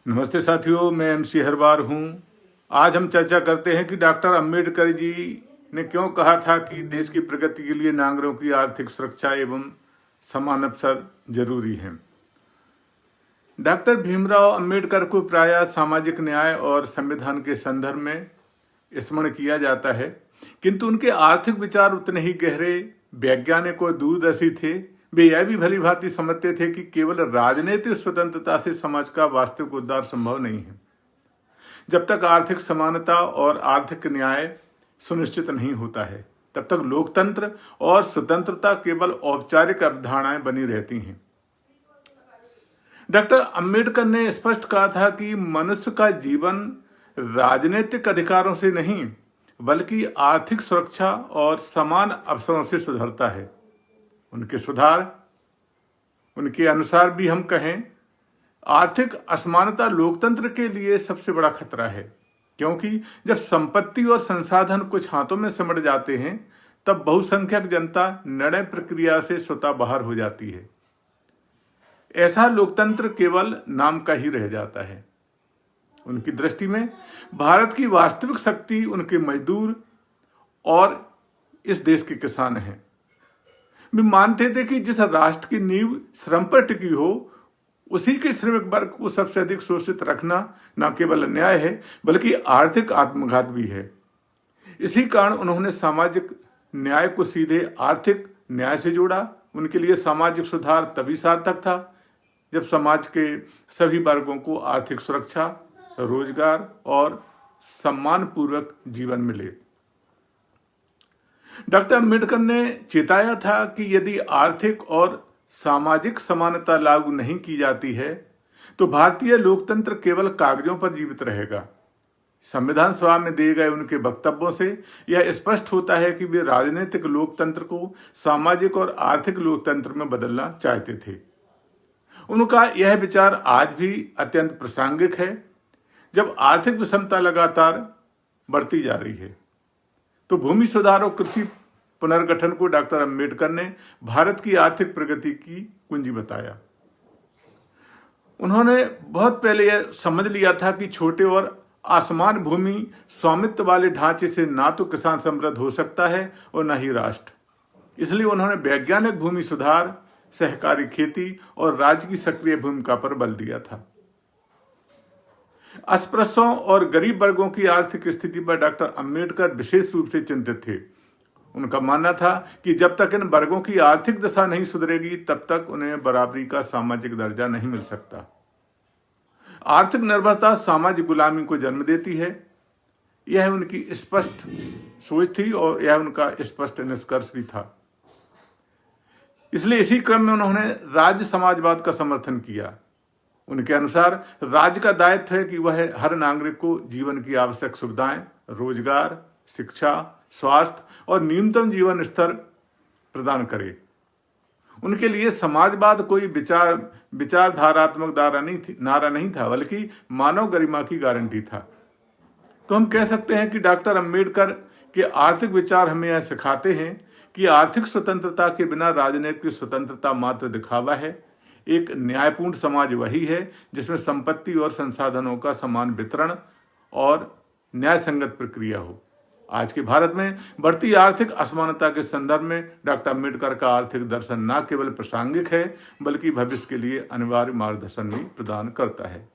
नमस्ते साथियों, मैं MC हरवार हूँ। आज हम चर्चा करते हैं कि डॉक्टर अंबेडकर जी ने क्यों कहा था कि देश की प्रगति के लिए नागरिकों की आर्थिक सुरक्षा एवं समान अवसर जरूरी हैं। डॉक्टर भीमराव अंबेडकर को प्रायः सामाजिक न्याय और संविधान के संदर्भ में स्मरण किया जाता है, किंतु उनके आर्थिक विचार उतने ही गहरे, वैज्ञानिक और दूरदर्शी थे। वे यह भी भली भांति समझते थे कि केवल राजनीतिक स्वतंत्रता से समाज का वास्तविक उद्धार संभव नहीं है। जब तक आर्थिक समानता और आर्थिक न्याय सुनिश्चित नहीं होता है, तब तक लोकतंत्र और स्वतंत्रता केवल औपचारिक अवधारणाएं बनी रहती हैं। डॉक्टर अंबेडकर ने स्पष्ट कहा था कि मनुष्य का जीवन राजनीतिक अधिकारों से नहीं, बल्कि आर्थिक सुरक्षा और समान अवसरों से सुधरता है। उनके अनुसार भी हम कहें, आर्थिक असमानता लोकतंत्र के लिए सबसे बड़ा खतरा है, क्योंकि जब संपत्ति और संसाधन कुछ हाथों में सिमट जाते हैं, तब बहुसंख्यक जनता निर्णय प्रक्रिया से स्वतः बाहर हो जाती है। ऐसा लोकतंत्र केवल नाम का ही रह जाता है। उनकी दृष्टि में भारत की वास्तविक शक्ति उनके मजदूर और इस देश के किसान हैं। वे मानते थे कि जिस राष्ट्र की नींव श्रम पर टिकी हो, उसी के श्रमिक वर्ग को सबसे अधिक शोषित रखना न केवल अन्याय है, बल्कि आर्थिक आत्मघात भी है। इसी कारण उन्होंने सामाजिक न्याय को सीधे आर्थिक न्याय से जोड़ा। उनके लिए सामाजिक सुधार तभी सार्थक था जब समाज के सभी वर्गों को आर्थिक सुरक्षा, रोजगार और सम्मानपूर्वक जीवन मिले। डॉक्टर अंबेडकर ने चेताया था कि यदि आर्थिक और सामाजिक समानता लागू नहीं की जाती है, तो भारतीय लोकतंत्र केवल कागजों पर जीवित रहेगा। संविधान सभा में दिए गए उनके वक्तव्यों से यह स्पष्ट होता है कि वे राजनीतिक लोकतंत्र को सामाजिक और आर्थिक लोकतंत्र में बदलना चाहते थे। उनका यह विचार आज भी अत्यंत प्रासंगिक है, जब आर्थिक विषमता लगातार बढ़ती जा रही है। तो भूमि सुधार और कृषि पुनर्गठन को डॉक्टर अंबेडकर ने भारत की आर्थिक प्रगति की कुंजी बताया। उन्होंने बहुत पहले यह समझ लिया था कि छोटे और असमान भूमि स्वामित्व वाले ढांचे से ना तो किसान समृद्ध हो सकता है और न ही राष्ट्र। इसलिए उन्होंने वैज्ञानिक भूमि सुधार, सहकारी खेती और राज्य की सक्रिय भूमिका पर बल दिया था। अस्पृश्यों और गरीब वर्गों की आर्थिक स्थिति पर डॉक्टर अंबेडकर विशेष रूप से चिंतित थे। उनका मानना था कि जब तक इन वर्गों की आर्थिक दशा नहीं सुधरेगी, तब तक उन्हें बराबरी का सामाजिक दर्जा नहीं मिल सकता। आर्थिक निर्भरता सामाजिक गुलामी को जन्म देती है। यह उनकी स्पष्ट सोच थी और यह उनका स्पष्ट निष्कर्ष भी था। इसलिए इसी क्रम में उन्होंने राज्य समाजवाद का समर्थन किया। उनके अनुसार राज्य का दायित्व है कि वह हर नागरिक को जीवन की आवश्यक सुविधाएं, रोजगार, शिक्षा, स्वास्थ्य और न्यूनतम जीवन स्तर प्रदान करे। उनके लिए समाजवाद कोई विचारधारात्मक नारा नहीं था, बल्कि मानव गरिमा की गारंटी था। तो हम कह सकते हैं कि डॉक्टर अंबेडकर के आर्थिक विचार हमें यह सिखाते हैं कि आर्थिक स्वतंत्रता के बिना राजनीतिक स्वतंत्रता मात्र दिखावा है। एक न्यायपूर्ण समाज वही है जिसमें संपत्ति और संसाधनों का समान वितरण और न्याय संगत प्रक्रिया हो। आज के भारत में बढ़ती आर्थिक असमानता के संदर्भ में डॉक्टर अंबेडकर का आर्थिक दर्शन न केवल प्रासंगिक है, बल्कि भविष्य के लिए अनिवार्य मार्गदर्शन भी प्रदान करता है।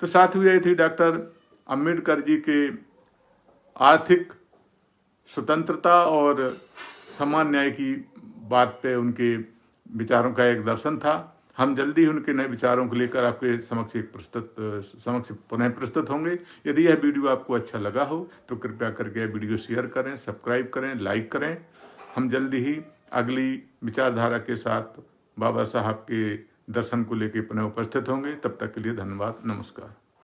तो साथियों, यही थी डॉक्टर अंबेडकर जी के आर्थिक स्वतंत्रता और समान न्याय की बात पे उनके विचारों का एक दर्शन था। हम जल्दी ही उनके नए विचारों को लेकर आपके समक्ष पुनः प्रस्तुत होंगे। यदि यह वीडियो आपको अच्छा लगा हो तो कृपया करके यह वीडियो शेयर करें, सब्सक्राइब करें, लाइक करें। हम जल्दी ही अगली विचारधारा के साथ बाबा साहब के दर्शन को लेकर पुनः उपस्थित होंगे। तब तक के लिए धन्यवाद, नमस्कार।